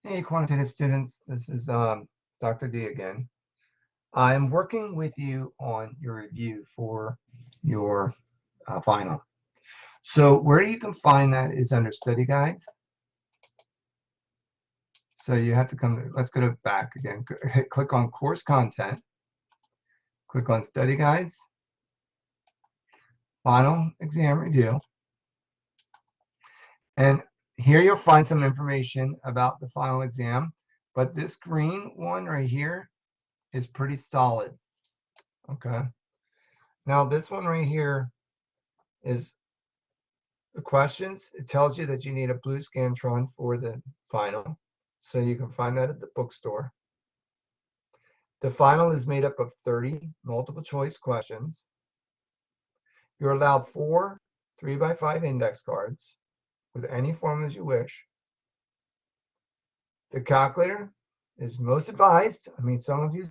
Hey, quantitative students, this is Dr. D again. I'm working with you on your review for your final. So where you can find that is under study guides. So you have to let's go to back again. Click on course content, click on study guides, final exam review. And here you'll find some information about the final exam, but this green one right here is pretty solid, okay? Now this one right here is the questions. It tells you that you need a blue Scantron for the final. So you can find that at the bookstore. The final is made up of 30 multiple choice questions. You're allowed 4 3x5 index cards with any formulas you wish. The calculator is most advised. I mean, some of you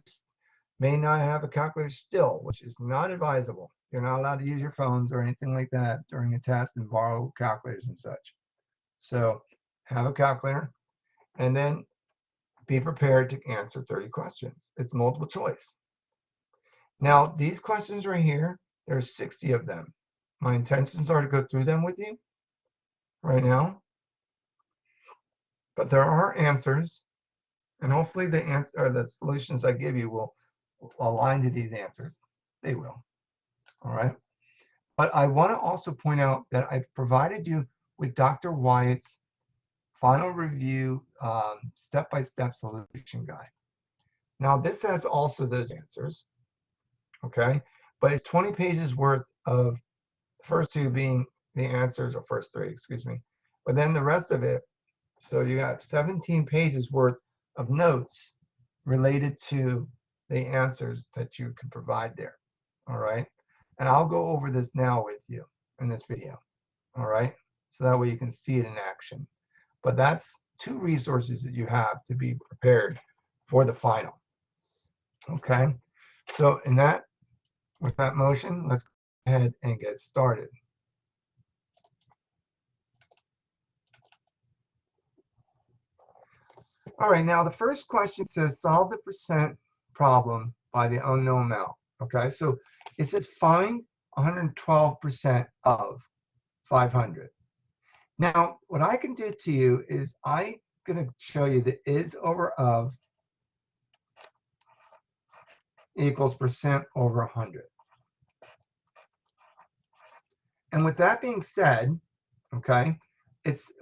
may not have a calculator still, which is not advisable. You're not allowed to use your phones or anything like that during a test and borrow calculators and such. So have a calculator and then be prepared to answer 30 questions. It's multiple choice. Now, these questions right here, there's 60 of them. My intentions are to go through them with you right now, but there are answers, and hopefully the solutions I give you will align to these answers. They will, all right? But I want to also point out that I've provided you with Dr. Wyatt's final review step-by-step solution guide. Now, this has also those answers, okay? But it's 20 pages worth of the first two being the answers, or first three, excuse me. But then the rest of it, so you have 17 pages worth of notes related to the answers that you can provide there, all right? And I'll go over this now with you in this video, all right? So that way you can see it in action. But that's 2 resources that you have to be prepared for the final, okay? So with that motion, let's go ahead and get started. All right, now the first question says solve the percent problem by the unknown amount. Okay, so it says find 112% of 500. Now, what I can do to you is I'm going to show you the is over of equals percent over 100. And with that being said, okay,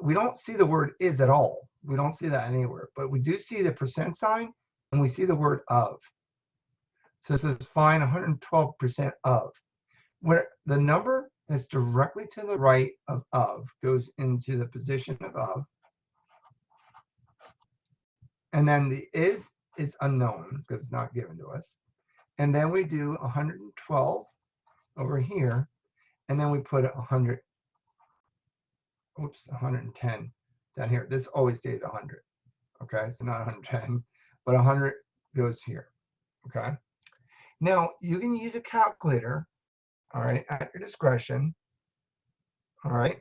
we don't see the word is at all. We don't see that anywhere, but we do see the percent sign and we see the word of. So it says find 112% of. Where the number that's directly to the right of goes into the position of. And then the is unknown because it's not given to us. And then we do 112 over here. And then we put 110 down here. This always stays 100. Okay, so not 110, but 100 goes here. Okay. Now you can use a calculator, all right, at your discretion. All right.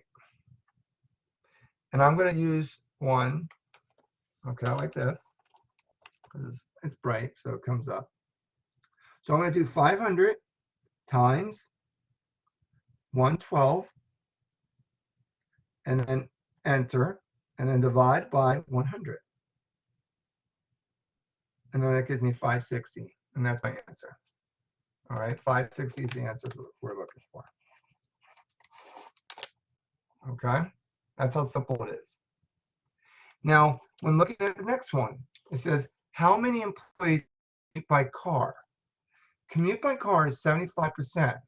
And I'm going to use one, okay, like this, because it's bright, so it comes up. So I'm going to do 500 times 112, and then enter, and then divide by 100. And then that gives me 560, and that's my answer. All right, 560 is the answer we're looking for. Okay, that's how simple it is. Now, when looking at the next one, it says, how many employees commute by car? Commute by car is 75%.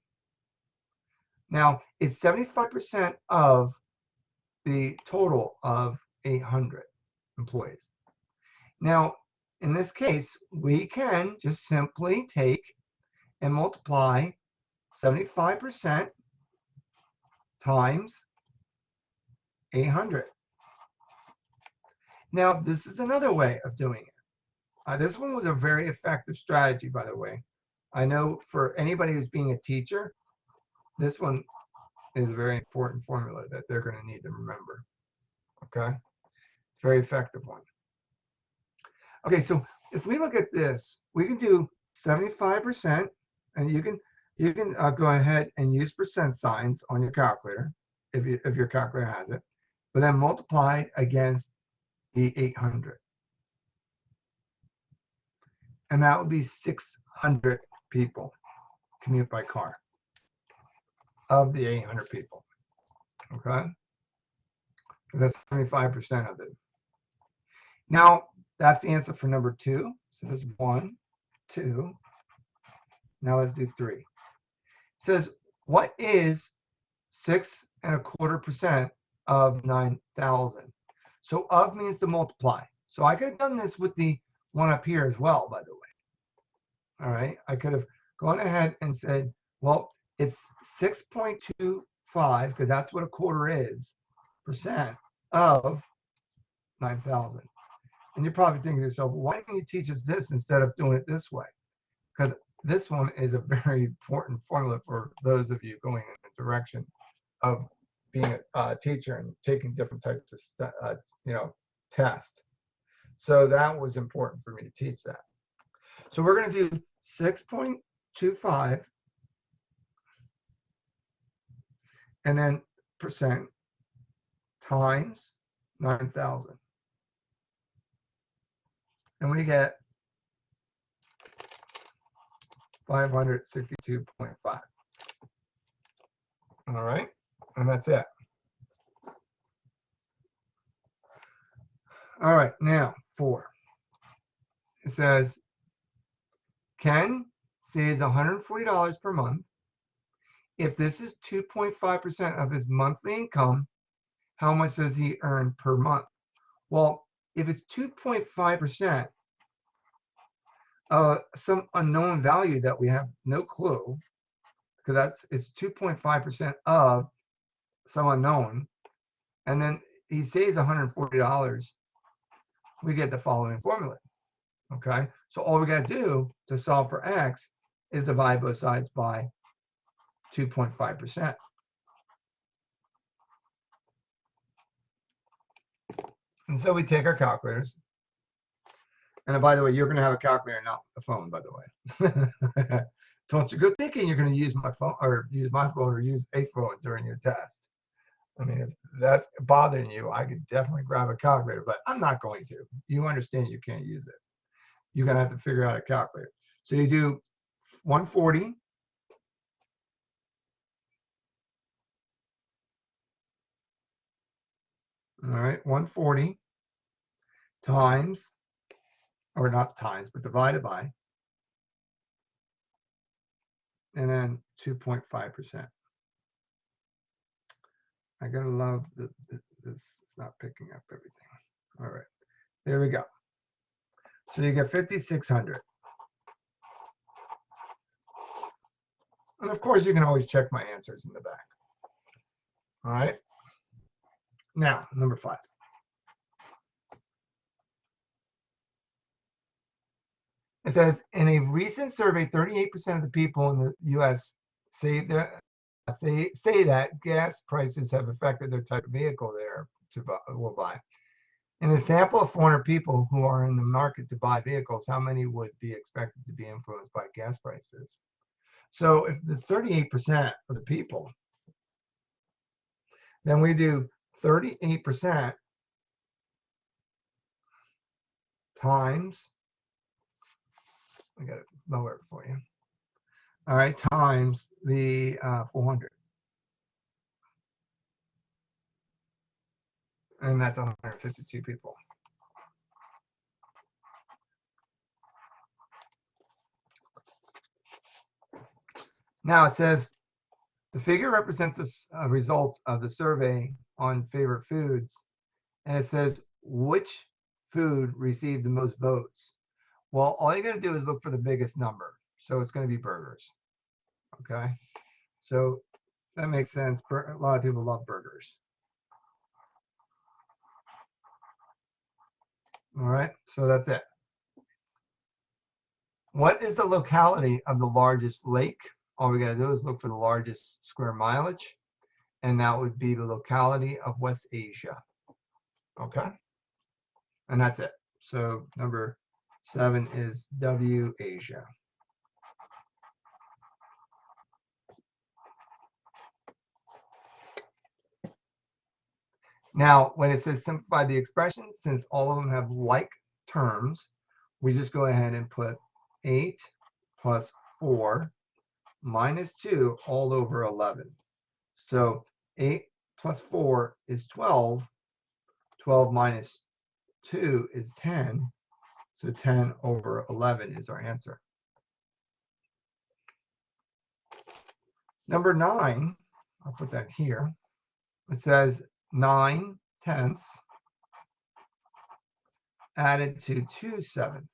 Now, it's 75% of the total of 800 employees. Now, in this case, we can just simply take and multiply 75% times 800. Now, this is another way of doing it. This one was a very effective strategy, by the way. I know for anybody who's being a teacher, this one is a very important formula that they're going to need to remember. Okay? It's a very effective one. Okay, so if we look at this, we can do 75%, and you can go ahead and use percent signs on your calculator if your calculator has it, but then multiply it against the 800, and that would be 600 people commute by car of the 800 people. Okay, that's 75% of it. Now that's the answer for number 2. So this is 1, 2. Now let's do 3. It says, what is 6.25% of 9,000? So of means to multiply. So I could have done this with the one up here as well, by the way. All right, I could have gone ahead and said, well, it's 6.25, because that's what a quarter is, percent of 9,000. And you're probably thinking to yourself, why didn't you teach us this instead of doing it this way? Because this one is a very important formula for those of you going in the direction of being a teacher and taking different types of tests. So that was important for me to teach that. So we're going to do 6.25 and then percent times 9,000. And we get 562.5. All right, and that's it. All right, now 4. It says, Ken saves $140 per month. If this is 2.5% of his monthly income, how much does he earn per month? Well, if it's 2.5%, some unknown value that we have no clue, because it's 2.5% of some unknown, and then he saves $140, we get the following formula. Okay, so all we got to do to solve for x is divide both sides by 2.5%. And so we take our calculators. And by the way, you're going to have a calculator, not a phone, by the way. Don't you go thinking you're going to use my phone or use a phone during your test. I mean, if that's bothering you, I could definitely grab a calculator, but I'm not going to. You understand you can't use it. You're going to have to figure out a calculator. So you do 140 all right, 140 times, or not times, but divided by, and then 2.5%. I gotta love this. It's not picking up everything. All right, there we go. So you get 5,600. And of course, you can always check my answers in the back. All right. Now, number 5. It says, in a recent survey, 38% of the people in the U.S. say that gas prices have affected their type of vehicle will buy. In a sample of 400 people who are in the market to buy vehicles, how many would be expected to be influenced by gas prices? So if the 38% of the people, then we do 38% times, I got to lower it for you. All right, times the 400. And that's 152 people. Now it says, the figure represents the results of the survey on favorite foods. And it says, which food received the most votes? Well, all you got to do is look for the biggest number. So it's going to be burgers. Okay. So that makes sense. A lot of people love burgers. All right. So that's it. What is the locality of the largest lake? All we got to do is look for the largest square mileage. And that would be the locality of West Asia. Okay. And that's it. So number 7 is W, Asia. Now, when it says simplify the expressions, since all of them have like terms, we just go ahead and put 8 plus 4 minus 2 all over 11. So 8 plus 4 is 12. 12 minus 2 is 10. So 10 over 11 is our answer. Number 9, I'll put that here. It says 9/10 added to 2/7.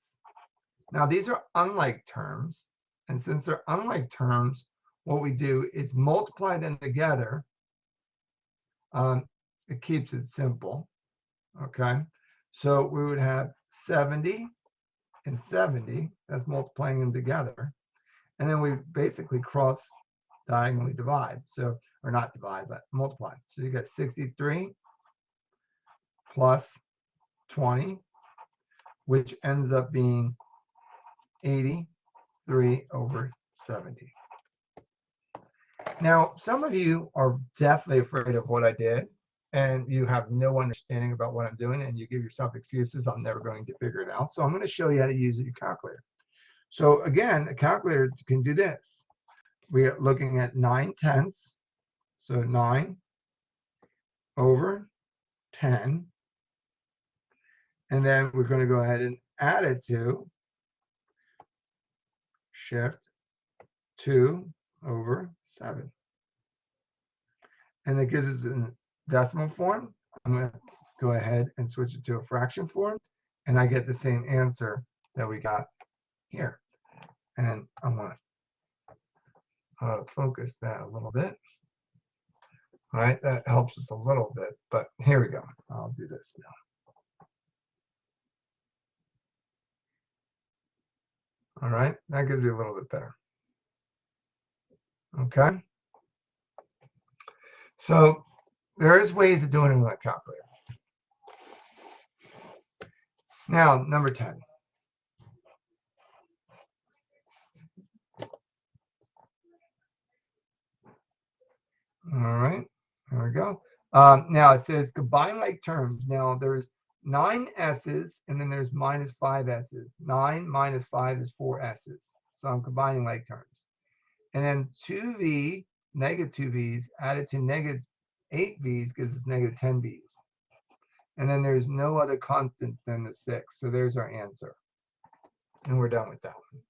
Now these are unlike terms. And since they're unlike terms, what we do is multiply them together. It keeps it simple. Okay. So we would have 70 and 70. That's multiplying them together. And then we basically cross diagonally divide. So, or not divide, but multiply. So you get 63 plus 20, which ends up being 83 over 70. Now, some of you are definitely afraid of what I did, and you have no understanding about what I'm doing, and you give yourself excuses. I'm never going to figure it out. So I'm going to show you how to use your calculator. So again, a calculator can do this. We are looking at 9/10. So 9 over 10. And then we're going to go ahead and add it to shift 2 over 7. And that gives us a decimal form. I'm going to go ahead and switch it to a fraction form, and I get the same answer that we got here. And I'm going to focus that a little bit. All right, that helps us a little bit, but here we go. I'll do this now. All right, that gives you a little bit better. Okay. So there is ways of doing it with a calculator. Now, number 10. All right, there we go. Now it says combine like terms. Now there's 9 S's and then there's minus 5 S's. 9 minus 5 is 4 S's. So I'm combining like terms. And then 2V, negative 2 V's added to negative 8 V's gives us negative 10 V's. And then there's no other constant than the 6. So there's our answer. And we're done with that one.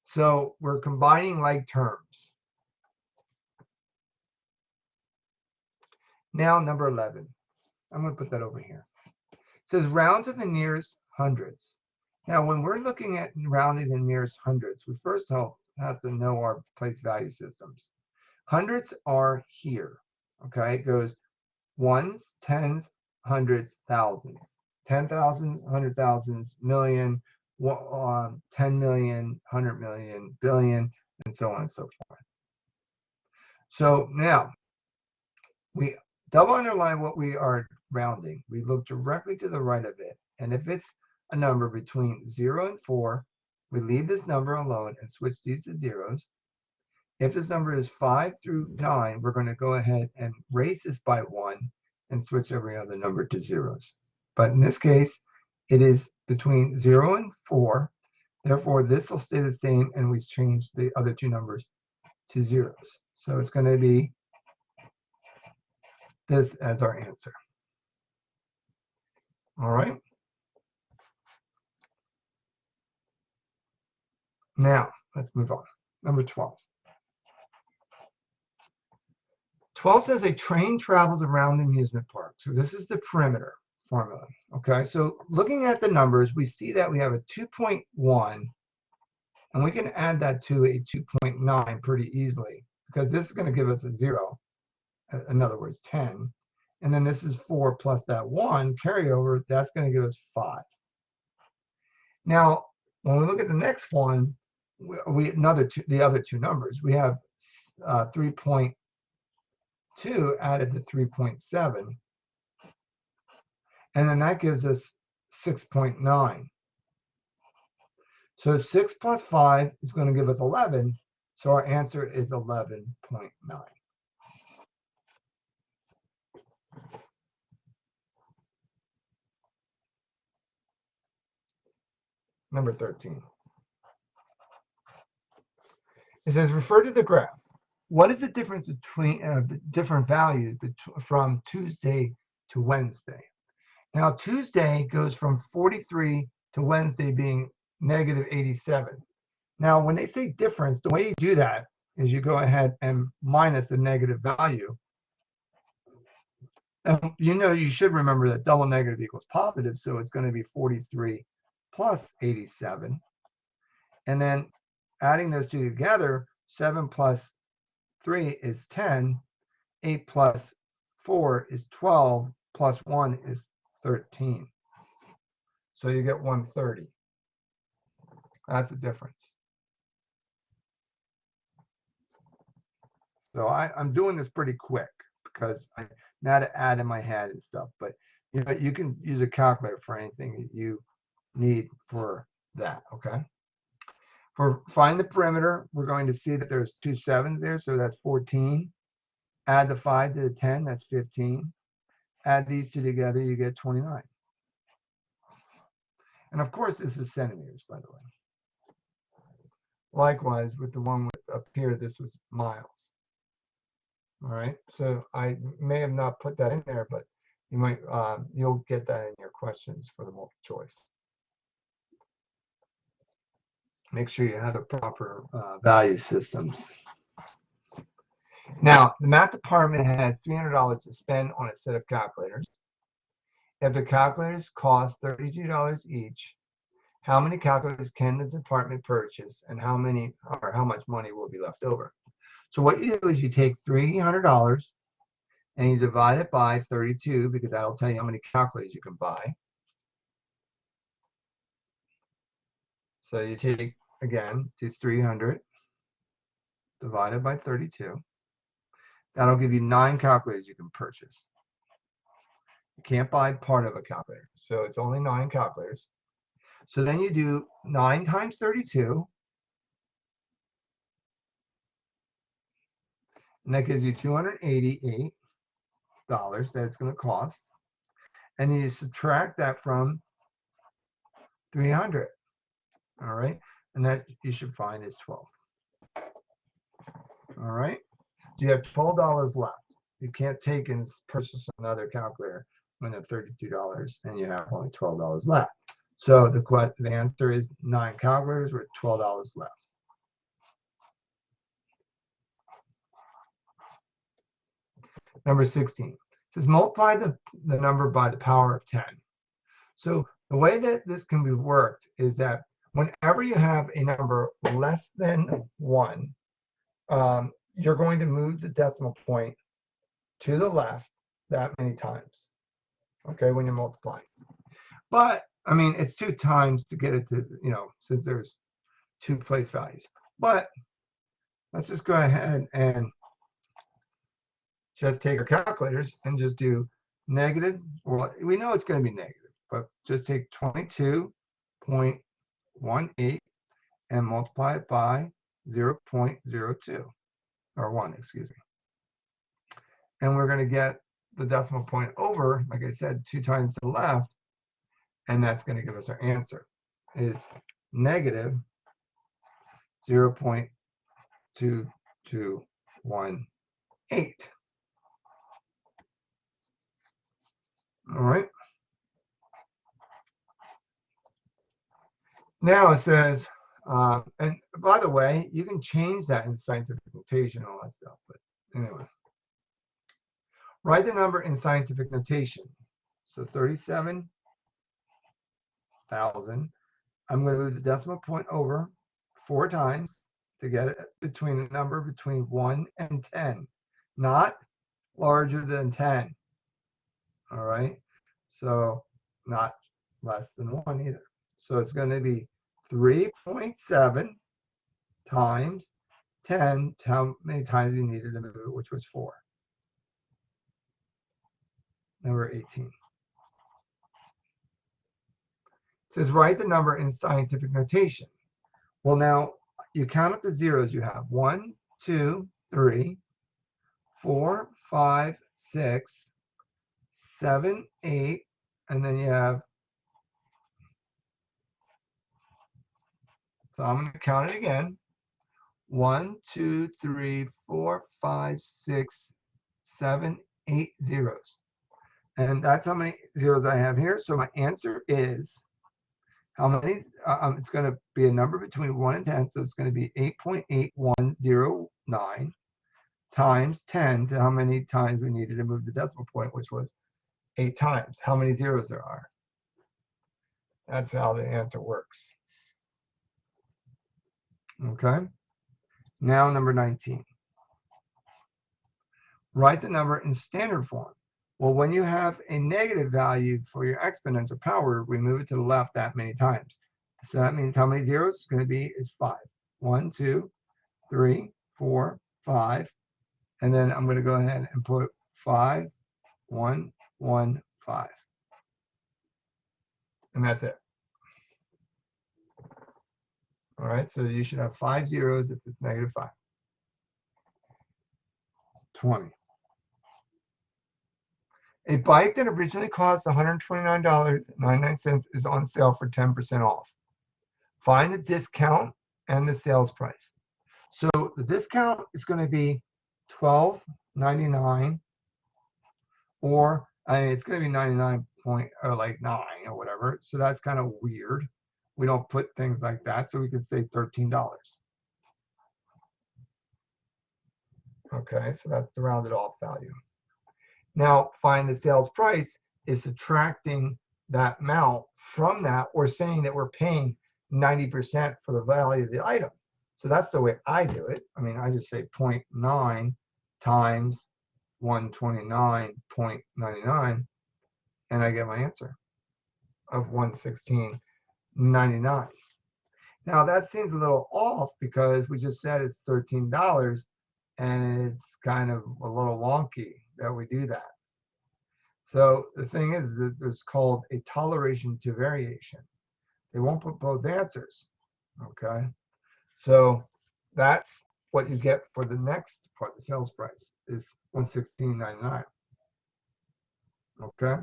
So we're combining like terms. Now number 11. I'm going to put that over here. It says round to the nearest hundredths. Now when we're looking at rounding the nearest hundredths, we first have to know our place value systems. Hundredths are here. Okay, it goes ones, tens, hundreds, thousands. 10,000, 100,000, million, 10 million, 100 million, billion, and so on and so forth. So now we double underline what we are rounding. We look directly to the right of it. And if it's a number between 0 and 4, we leave this number alone and switch these to zeros. If this number is 5 through 9, we're going to go ahead and raise this by 1 and switch every other number to zeros. But in this case, it is between 0 and 4. Therefore, this will stay the same, and we change the other two numbers to zeros. So it's going to be this as our answer. All right. Now, let's move on. Number 12. 12 says a train travels around the amusement park. So this is the perimeter formula. Okay, so looking at the numbers, we see that we have a 2.1, and we can add that to a 2.9 pretty easily, because this is going to give us a 0, in other words, 10. And then this is 4 plus that 1 carryover, that's going to give us 5. Now, when we look at the next one, the other two numbers, we have 3.2 added to 3.7, and then that gives us 6.9. So 6 plus 5 is going to give us 11. So our answer is 11.9. Number 13. It says, refer to the graph. What is the difference between different values from Tuesday to Wednesday? Now, Tuesday goes from 43 to Wednesday being negative 87. Now, when they say difference, the way you do that is you go ahead and minus the negative value. And you should remember that double negative equals positive, so it's going to be 43 plus 87. And then adding those two together, 7 plus 3 is 10, 8 plus 4 is 12, plus 1 is 13. So you get 130. That's the difference. So I'm doing this pretty quick because I now to add in my head and stuff, but you can use a calculator for anything that you need for that, okay? For find the perimeter, we're going to see that there's 2 7s there, so that's 14. Add the 5 to the 10, that's 15. Add these two together, you get 29. And of course, this is centimeters, by the way. Likewise, with the one up here, this was miles. All right, so I may have not put that in there, but you might, you'll get that in your questions for the multiple choice. Make sure you have the proper value systems. Now, the math department has $300 to spend on a set of calculators. If the calculators cost $32 each, how many calculators can the department purchase, and how much money will be left over? So what you do is you take $300 and you divide it by 32, because that'll tell you how many calculators you can buy. So you take, again, to 300 divided by 32. That'll give you 9 calculators you can purchase. You can't buy part of a calculator, so it's only 9 calculators. So then you do 9 times 32, and that gives you $288 that it's going to cost. And then you subtract that from 300, all right? And that you should find is 12. All right, so you have $12 left. You can't take and purchase another calculator when at $32 and you have only $12 left. So the answer is 9 calculators with $12 left. Number 16. It says multiply the number by the power of 10. So the way that this can be worked is that whenever you have a number less than 1, you're going to move the decimal point to the left that many times, okay, when you're multiplying. But, I mean, it's 2 times to get it to, since there's 2 place values. But let's just go ahead and just take our calculators and just do negative. Well, we know it's going to be negative, but just take 22.18 and multiply it by 0.02, or 1, excuse me. And we're going to get the decimal point over, like I said, 2 times to the left, and that's going to give us our answer, is negative 0.2218. All right. Now it says, and by the way, you can change that in scientific notation and all that stuff, but anyway. Write the number in scientific notation. So 37,000. I'm going to move the decimal point over 4 times to get it between a number between 1 and 10, not larger than 10. All right. So not less than 1 either. So it's going to be 3.7 times 10, how many times you needed to move it, which was 4. Number 18. It says write the number in scientific notation. Well, now you count up the zeros you have. 1, 2, 3, 4, 5, 6, 7, 8, and then you have, so I'm going to count it again. 1, 2, 3, 4, 5, 6, 7, 8 zeros. And that's how many zeros I have here. So my answer is how many? It's going to be a number between 1 and 10. So it's going to be 8.8109 times 10 to how many times we needed to move the decimal point, which was 8 times. How many zeros there are. That's how the answer works. Okay. Now number 19. Write the number in standard form. Well, when you have a negative value for your exponential power, we move it to the left that many times. So that means how many zeros it's going to be is 5. 1, 2, 3, 4, 5. And then I'm going to go ahead and put 5, 1, 1, 5. And that's it. All right, so you should have 5 zeros if it's negative 5. 20. A bike that originally cost $129.99 is on sale for 10% off. Find the discount and the sales price. So the discount is going to be $12.99, or it's going to be 99 point or like 9 or whatever. So that's kind of weird. We don't put things like that, so we can say $13. Okay, so that's the rounded off value. Now, find the sales price is subtracting that amount from that, or saying that we're paying 90% for the value of the item. So that's the way I do it. I mean, I just say 0.9 times 129.99, and I get my answer of 116.99. Now, that seems a little off because we just said it's $13, and it's kind of a little wonky that we do that. So the thing is that it's called a toleration to variation. They won't put both answers. Okay. So that's what you get for the next part, the sales price is $116.99. Okay.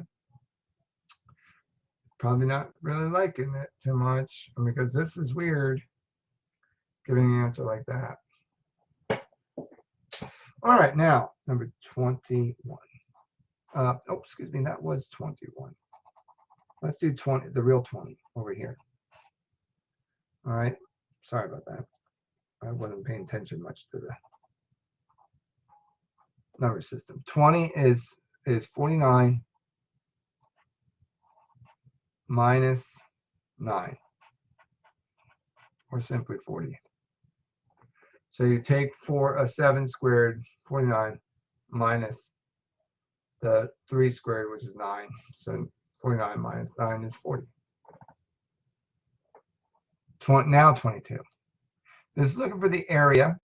Probably not really liking it too much because this is weird, giving an answer like that. All right, now number 21. Oh, excuse me, that was 21. Let's do 20, the real 20 over here. All right, sorry about that. I wasn't paying attention much to the number system. 20 is 49 minus 9, or simply 40. So you take 7 squared, 49, minus the 3 squared, which is 9. So 49 minus 9 is 40. Now 22. This is looking for the area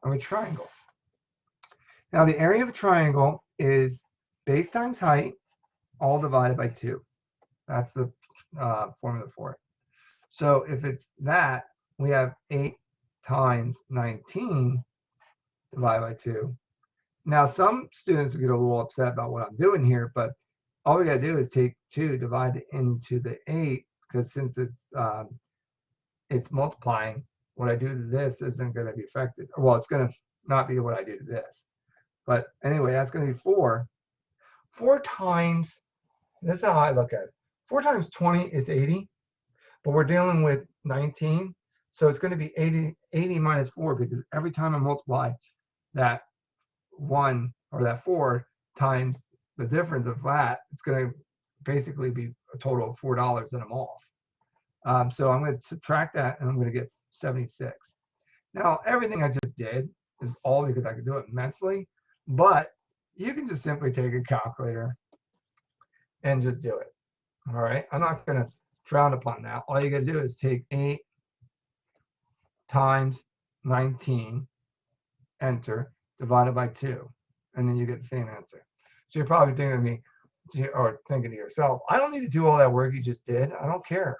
of a triangle. Now the area of a triangle is base times height, all divided by 2. That's the formula for it. So if it's that, we have 8 times 19 divided by 2. Now some students get a little upset about what I'm doing here, but all we got to do is take 2, divide it into the 8, because since it's multiplying, what I do to this isn't going to be affected. Well, it's going to not be what I do to this. But anyway, that's going to be 4. 4 times, this is how I look at it. 4 times 20 is 80, but we're dealing with 19. So it's going to be 80 minus 4, because every time I multiply that 1 or that 4 times the difference of that, it's going to basically be a total of $4 that I'm off. So I'm going to subtract that, and I'm going to get 76. Now, everything I just did is all because I could do it mentally, but you can just simply take a calculator and just do it. All right, I'm not going to frown upon that. All you got to do is take 8 times 19, enter, divided by 2, and then you get the same answer. So you're probably thinking of me, or thinking to yourself, I don't need to do all that work you just did. I don't care.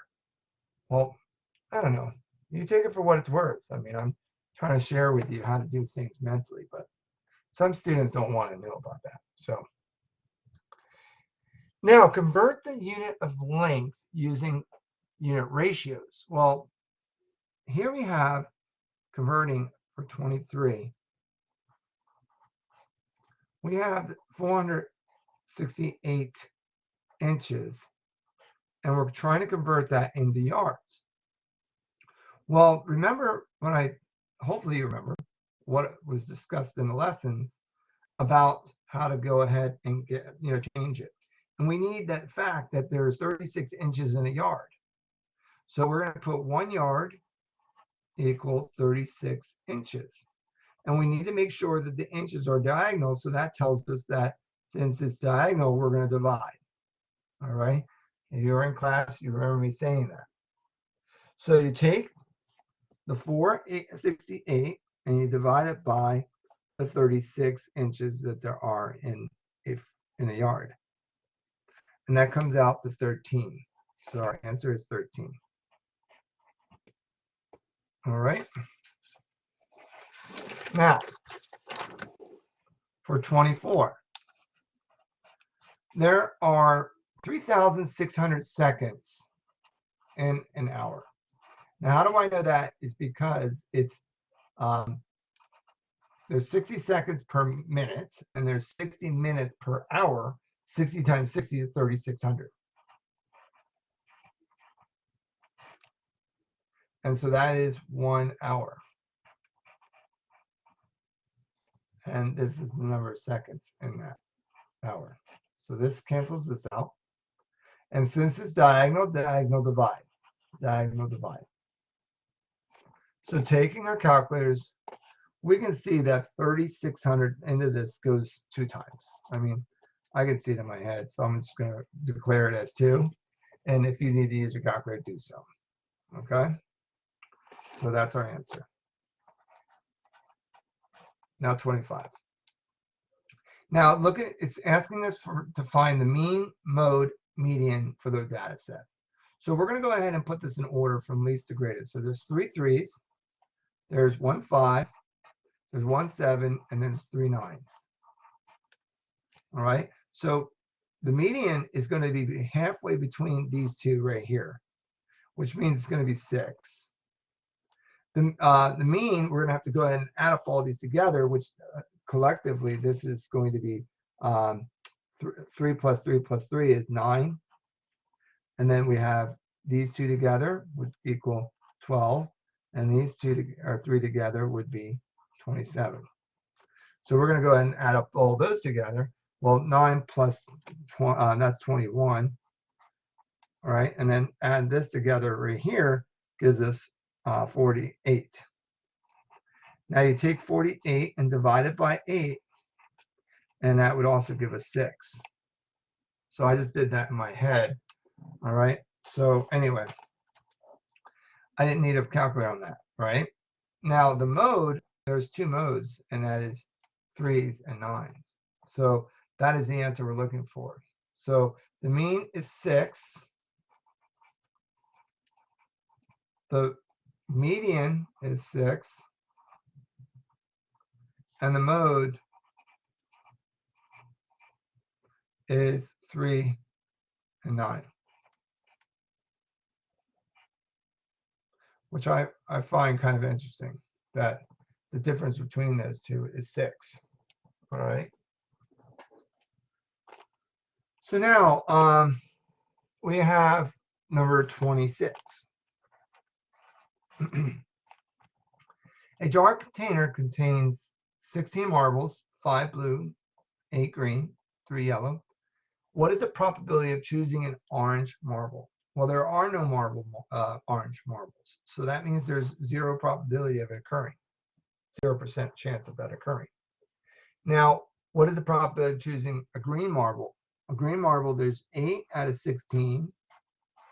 Well, I don't know. You take it for what it's worth. I mean, I'm trying to share with you how to do things mentally, but some students don't want to know about that. So now convert the unit of length using unit ratios. Well, here we have converting for 23. We have 468 inches, and we're trying to convert that into yards. Well, remember hopefully you remember what was discussed in the lessons about how to go ahead and change it. And we need that fact that there's 36 inches in a yard. So we're going to put 1 yard equals 36 inches. And we need to make sure that the inches are diagonal. So that tells us that since it's diagonal, we're going to divide. All right. If you're in class, you remember me saying that. So you take the 468 and you divide it by the 36 inches that there are in a yard. And that comes out to 13. So our answer is 13. All right. Now, for 24, there are 3,600 seconds in an hour. Now, how do I know that? Is because it's there's 60 seconds per minute, and there's 60 minutes per hour. 60 times 60 is 3,600. And so that is 1 hour. And this is the number of seconds in that hour. So this cancels this out. And since it's diagonal, diagonal divide. Diagonal divide. So taking our calculators, we can see that 3,600 into this goes 2 times. I mean, I can see it in my head, so I'm just going to declare it as 2. And if you need to use your calculator, do so. Okay? So that's our answer. Now 25. Now look at, it's asking us to find the mean, mode, median for the data set. So we're going to go ahead and put this in order from least to greatest. So there's 3 3s, there's 1 5, there's 1 7, and then there's 3 9s. All right. So the median is going to be halfway between these two right here, which means it's going to be 6. The mean, we're going to have to go ahead and add up all these together, which collectively this is going to be 3 plus 3 plus 3 is 9. And then we have these two together would equal 12. And these two or 3 together would be 27. So we're going to go ahead and add up all those together. Well, 9 plus that's 21. All right. And then add this together right here gives us 48. Now you take 48 and divide it by 8, and that would also give us 6. So I just did that in my head. All right. So anyway, I didn't need a calculator on that, right? Now the mode, there's 2 modes, and that is 3s and 9s. So that is the answer we're looking for. So the mean is 6. The median is 6. And the mode is 3 and 9. Which I find kind of interesting, that the difference between those two is 6. All right. So now we have number 26. A jar container contains 16 marbles, 5 blue, 8 green, 3 yellow. What is the probability of choosing an orange marble? Well, there are no orange marbles. So that means there's 0 probability of it occurring. 0% chance of that occurring. Now, what is the probability of choosing a green marble? A green marble, there's 8 out of 16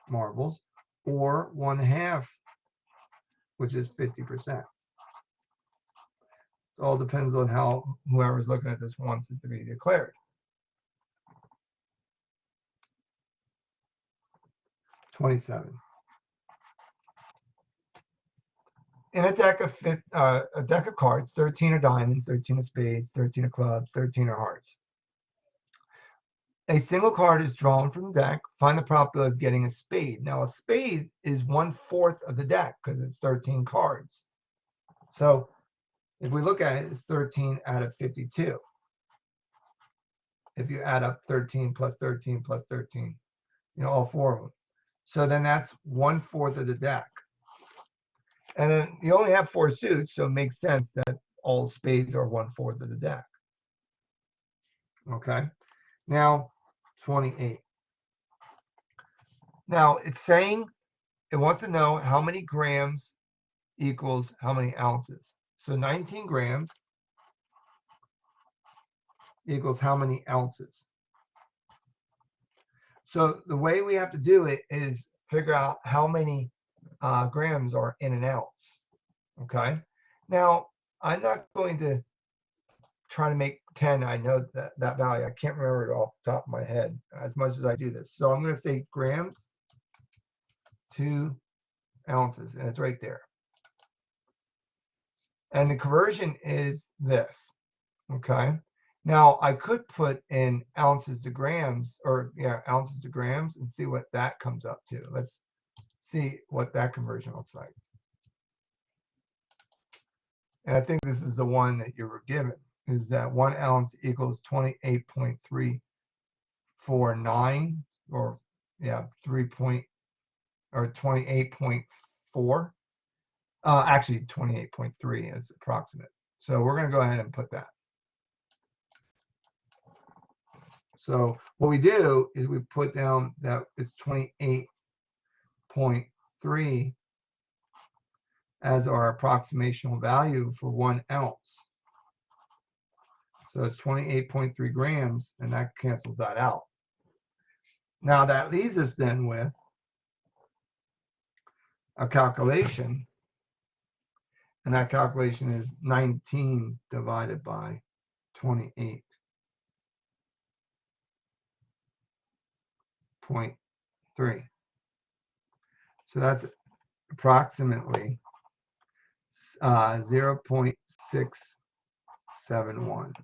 marbles, or 1/2, which is 50%. It all depends on how whoever's looking at this wants it to be declared. 27. in a deck of cards, 13 are diamonds, 13 are spades, 13 are clubs, 13 are hearts. A single card is drawn from the deck. Find the probability of getting a spade. Now, a spade is 1/4 of the deck because it's 13 cards. So if we look at it, it's 13 out of 52. If you add up 13 plus 13 plus 13, all four of them. So then that's 1/4 of the deck. And then you only have 4 suits, so it makes sense that all spades are 1/4 of the deck. Okay. Now, 28. Now, it's saying it wants to know how many grams equals how many ounces. So 19 grams equals how many ounces. So the way we have to do it is figure out how many grams are in an ounce. Okay. Now, I'm not going to try to make 10. I know that value. I can't remember it off the top of my head as much as I do this. So I'm going to say grams to ounces, and it's right there. And the conversion is this. Okay. Now I could put in ounces to grams, or ounces to grams, and see what that comes up to. Let's see what that conversion looks like. And I think this is the one that you were given, is that 1 ounce equals 28.349, or 28.4. Actually 28.3 is approximate. So we're going to go ahead and put that. So what we do is we put down that it's 28.3 as our approximational value for 1 ounce. So it's 28.3 grams, and that cancels that out. Now that leaves us then with a calculation, and that calculation is 19 divided by 28.3. So that's approximately 0.671.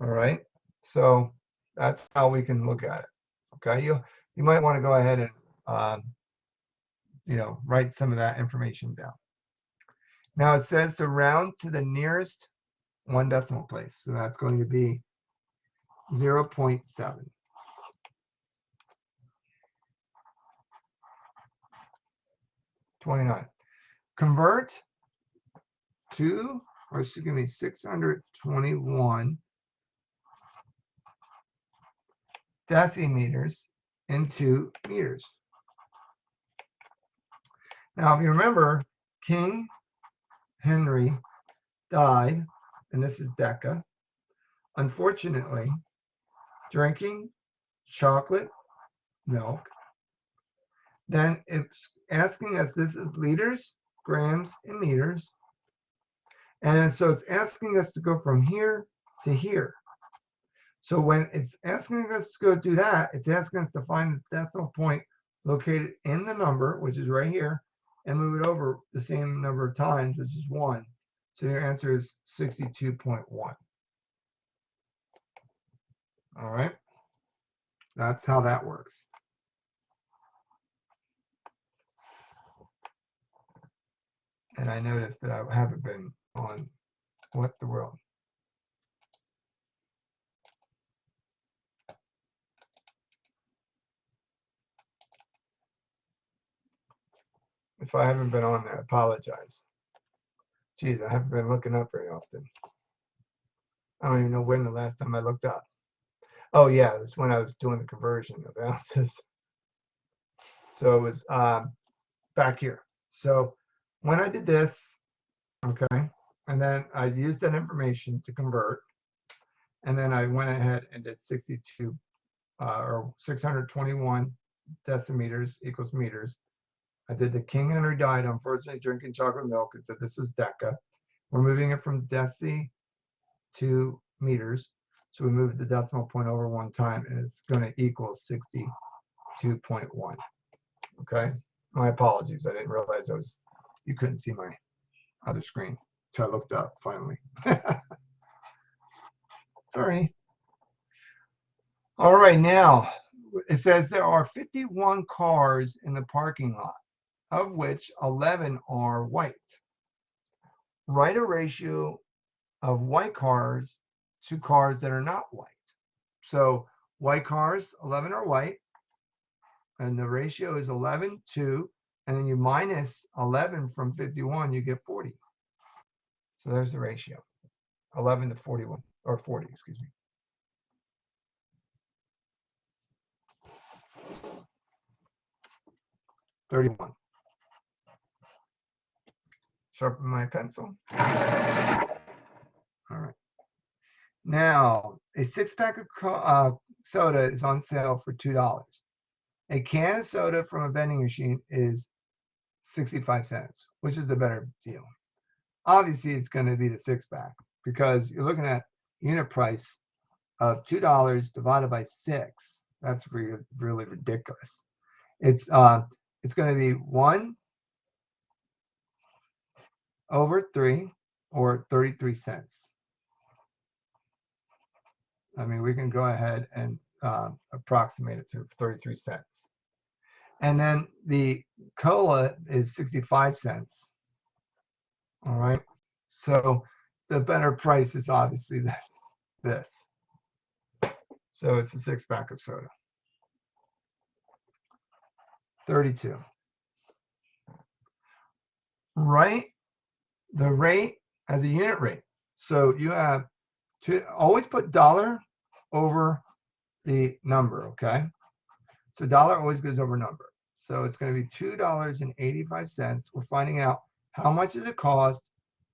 All right. So that's how we can look at it. Okay. You might want to go ahead and write some of that information down. Now it says to round to the nearest 1 decimal place. So that's going to be 0.7. Convert to, or excuse me, 621 decimeters into meters. Now, if you remember, King Henry died, and this is Deca, unfortunately, drinking chocolate milk. Then it's asking us, this is liters, grams, and meters. And so it's asking us to go from here to here. So when it's asking us to go do that, it's asking us to find the decimal point located in the number, which is right here, and move it over the same number of times, which is 1. So your answer is 62.1. All right. That's how that works. And I noticed that I haven't been on What the World. If I haven't been on there, I apologize. Geez, I haven't been looking up very often. I don't even know when the last time I looked up. Oh yeah, it was when I was doing the conversion of ounces. So it was back here. So when I did this, okay, and then I used that information to convert, and then I went ahead and did 62 or 621 decimeters equals meters. I did the King Henry died, unfortunately, drinking chocolate milk, and said this is Deca. We're moving it from deci to meters. So we moved the decimal point over 1 time, and it's going to equal 62.1. Okay. My apologies. I didn't realize I was you couldn't see my other screen. So I looked up finally. Sorry. All right, now it says there are 51 cars in the parking lot, of which 11 are white. Write a ratio of white cars to cars that are not white. So white cars, 11 are white, and the ratio is 11 to, and then you minus 11 from 51, you get 40. So there's the ratio, 11 to 41, or 40, excuse me. $31. Sharpen my pencil. All right. Now, a 6-pack of soda is on sale for $2. A can of soda from a vending machine is 65 cents. Which is the better deal? Obviously, it's going to be the 6-pack because you're looking at unit price of $2 divided by 6. That's really ridiculous. It's going to be 1 over 3 or 33 cents. I mean, we can go ahead and approximate it to 33 cents. And then the cola is 65 cents. All right. So the better price is obviously this. So it's a 6-pack of soda. 32. Write the rate as a unit rate. So you have to always put dollar over the number, okay? So dollar always goes over number. So it's going to be $2.85. We're finding out how much does it cost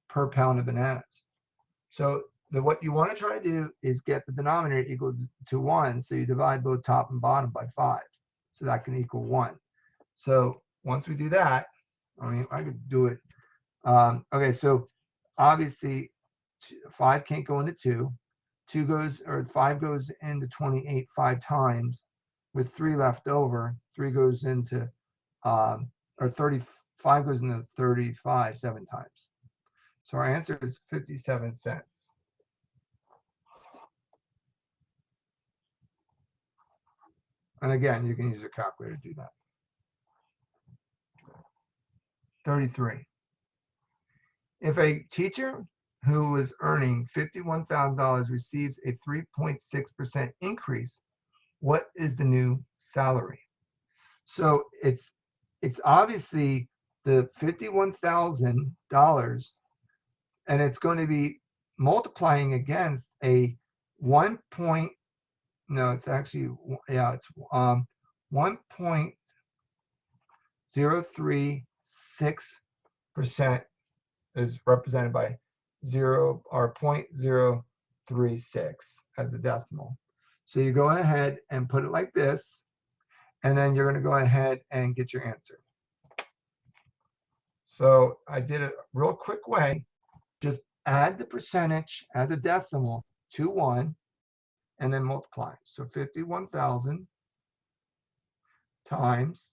per pound of bananas. So what you want to try to do is get the denominator equal to 1. So you divide both top and bottom by 5. So that can equal 1. So once we do that, I mean, I could do it. Okay, so obviously 5 can't go into 2. 5 goes into 28 5 times, with 3 left over. 3 goes into, or 35 goes into 35 7 times. So our answer is 57 cents. And again, you can use your calculator to do that. 33. If a teacher who was earning $51,000 receives a 3.6% increase, what is the new salary? So it's obviously the $51,000, and it's going to be multiplying against a 1.036% is represented by 0 or 0.036 as a decimal. So you go ahead and put it like this, and then you're going to go ahead and get your answer. So I did it a real quick way. Just add the percentage, add the decimal to 1, and then multiply. So 51,000 times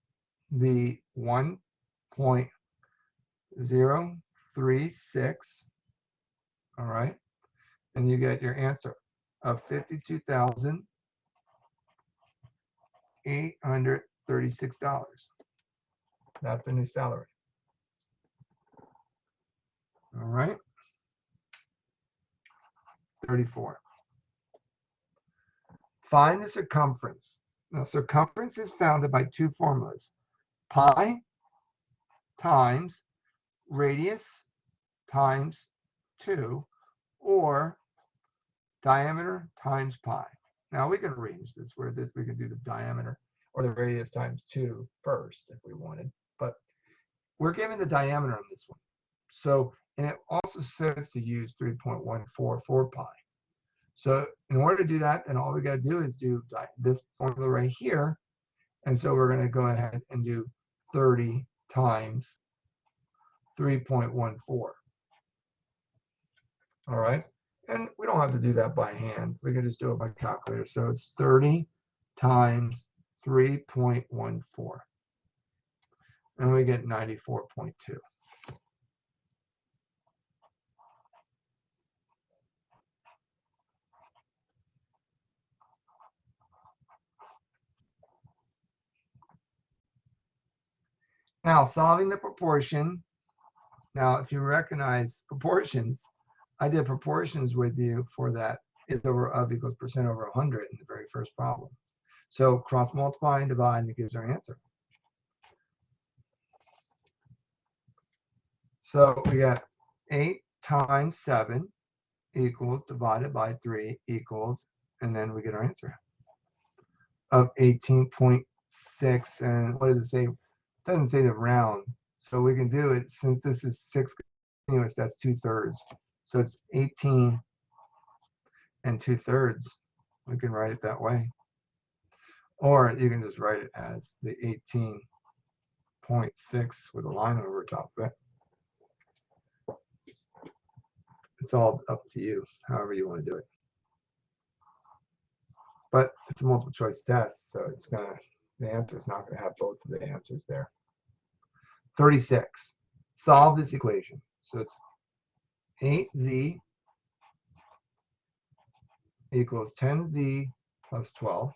the 1.036, all right, and you get your answer of $52,836. That's the new salary. All right. 34. Find the circumference. Now, circumference is founded by 2 formulas: pi times radius times 2, or diameter times pi. Now we can arrange this where we can do the diameter or the radius times 2 first if we wanted, but we're given the diameter on this one. So, and it also says to use 3.14 for pi. So in order to do that, then all we got to do is do this formula right here. And so we're going to go ahead and do 30 times 3.14. All right. And we don't have to do that by hand. We can just do it by calculator. So it's 30 times 3.14. And we get 94.2. Now, solving the proportion. Now, if you recognize proportions, I did proportions with you for that is over of equals percent over 100 in the very first problem. So cross multiply and divide, and it gives our answer. So we got 8 times 7 equals divided by 3 equals, and then we get our answer of 18.6. And what does it say? It doesn't say the round. So we can do it, since this is 6 continuous, that's 2/3. So it's 18 and 2/3. We can write it that way. Or you can just write it as the 18.6 with a line over top of it. It's all up to you, however you want to do it. But it's a multiple choice test, so the answer is not going to have both of the answers there. 36. Solve this equation. So it's 8z equals 10z plus 12.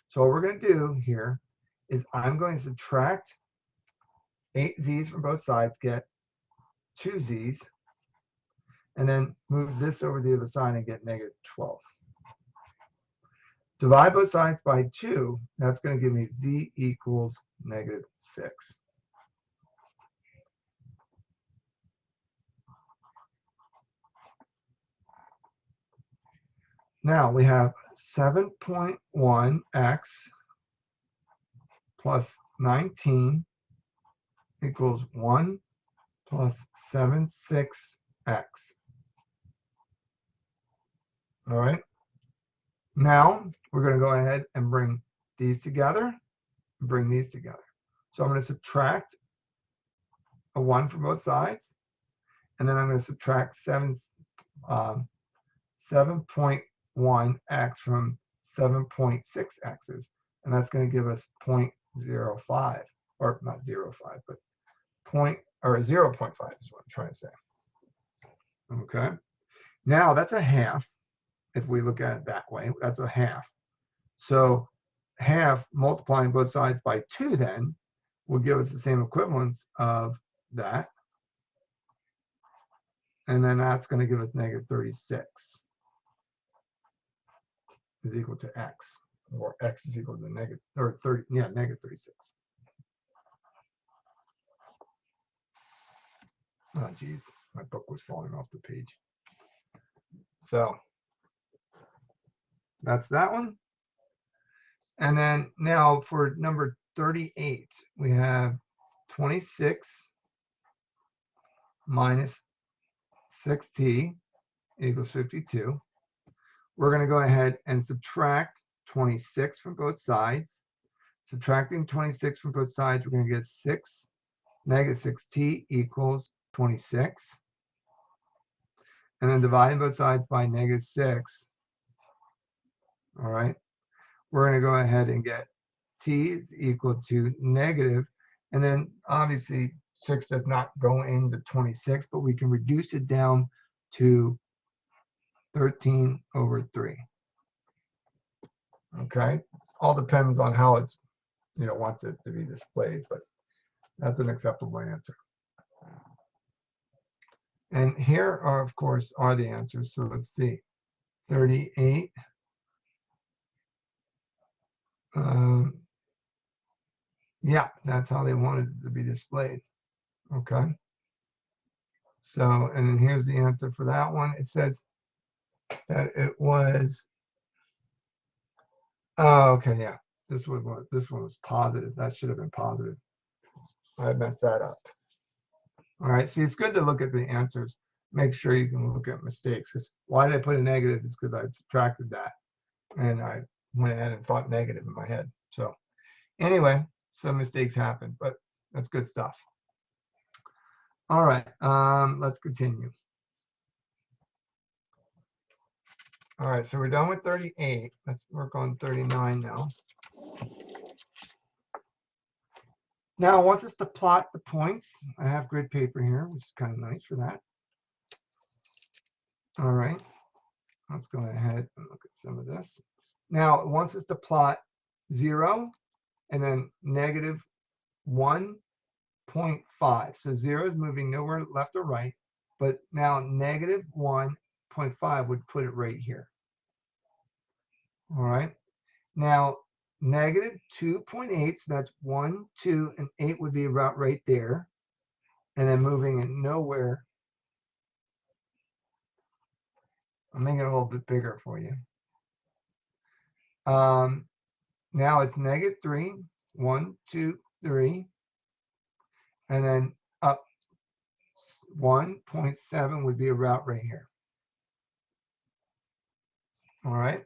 So what we're going to do here is I'm going to subtract 8z's from both sides, get 2z's, and then move this over to the other side and get negative 12. Divide both sides by 2. That's going to give me z equals negative 6. Now we have 7.1x plus 19 equals 1 plus 7.6x. All right. Now we're going to go ahead and bring these together, bring these together. So I'm going to subtract a 1 from both sides, and then I'm going to subtract 7.1x from 7.6x's, and that's going to give us 0.05, or not 0.5, but 0.5 is what I'm trying to say. Okay. Now that's a half. If we look at it that way, that's a half. So half multiplying both sides by 2 then will give us the same equivalence of that. And then that's going to give us negative 36 is equal to x, or x is equal to negative, or 30, yeah, negative 36. Oh, geez, my book was falling off the page. So that's that one. And then now for number 38, we have 26 minus 6t equals 52. We're going to go ahead and subtract 26 from both sides. Subtracting 26 from both sides, we're going to get 6. Negative 6t equals 26. And then dividing both sides by negative 6. All right. We're going to go ahead and get t is equal to negative. And then obviously 6 does not go into 26, but we can reduce it down to 13 over 3. Okay. All depends on how it's, wants it to be displayed, but that's an acceptable answer. And here are, of course, are the answers. So let's see. 38. Yeah, that's how they wanted it to be displayed. Okay. So, and then here's the answer for that one. It says that it was, oh, okay, yeah. This one was positive. That should have been positive. I messed that up. All right, see, it's good to look at the answers. Make sure you can look at mistakes. Because why did I put a negative? It's because I subtracted that. And I went ahead and thought negative in my head. So anyway, some mistakes happen, but that's good stuff. All right, let's continue. All right, so we're done with 38. Let's work on 39 now. Now, it wants us to plot the points. I have grid paper here, which is kind of nice for that. All right, let's go ahead and look at some of this. Now, it wants us to plot 0 and then -1, 0.5. So 0 is moving nowhere left or right, but now negative 1.5 would put it right here. All right. Now, negative 2.8, so that's 1, 2, and 8 would be about right there. And then moving it nowhere. I'll make it a little bit bigger for you. Now it's negative 3, 1, 2, 3. And then up 1.7 would be a route right here. All right.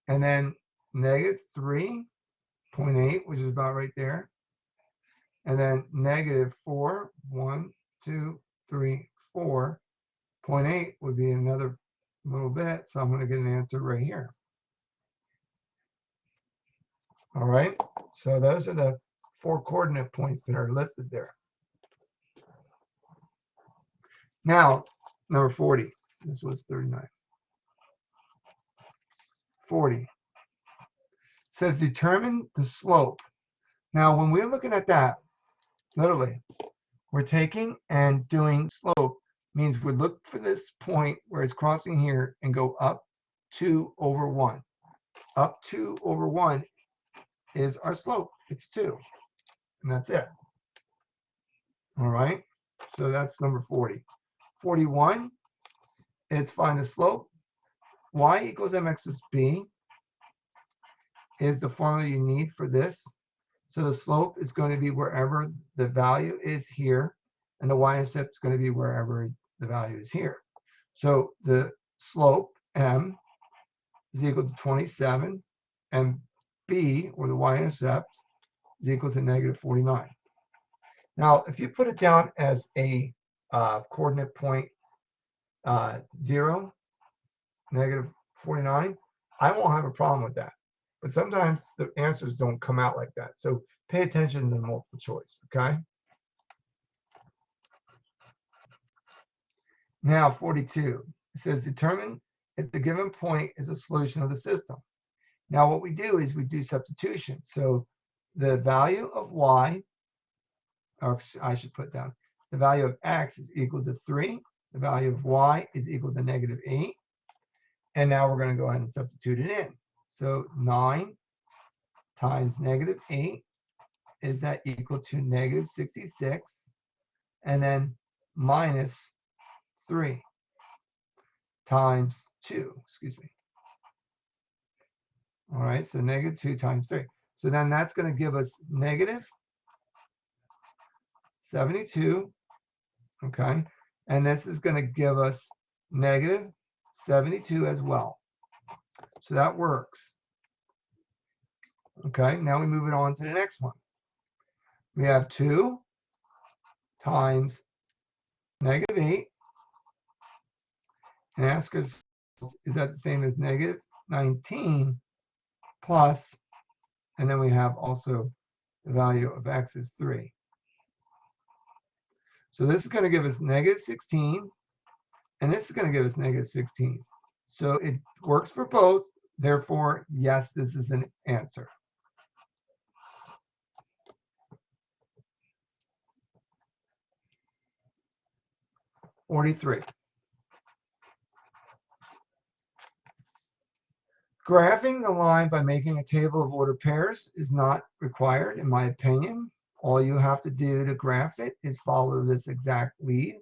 And then negative 3.8, which is about right there. And then negative 4, 1, 2, 3, 4.8 would be another little bit. So I'm going to get an answer right here. All right. So those are the 4 coordinate points that are listed there. Now, number 40. This was 39. 40 says determine the slope. Now, when we're looking at that, literally, we're taking and doing slope means we look for this point where it's crossing here and go up 2 over 1. Up 2 over 1 is our slope. It's 2. And that's it. All right. So that's number 40. 41, it's find the slope. Y equals mx plus b is the formula you need for this. So the slope is going to be wherever the value is here, and the y-intercept is going to be wherever the value is here. So the slope, m, is equal to 27, and b, or the y-intercept, is equal to negative 49. Now, if you put it down as a coordinate point 0, negative 49, I won't have a problem with that. But sometimes the answers don't come out like that. So pay attention to the multiple choice, okay? Now 42, it says determine if the given point is a solution of the system. Now what we do is we do substitution. So the value of y, or I should put down, the value of x is equal to 3. The value of y is equal to negative 8. And now we're going to go ahead and substitute it in. So 9 times negative 8, is that equal to negative 66? And then minus 3 times 2, excuse me. All right, so negative 2 times 3. So then that's going to give us negative 72, okay? And this is going to give us negative 72 as well. So that works. Okay, now we move it on to the next one. We have 2 times negative 8. And ask us, is that the same as negative 19 plus, and then we have also the value of x is 3. So this is going to give us negative 16, and this is going to give us negative 16. So it works for both. Therefore, yes, this is an answer. (43) Graphing the line by making a table of ordered pairs is not required, in my opinion. All you have to do to graph it is follow this exact lead.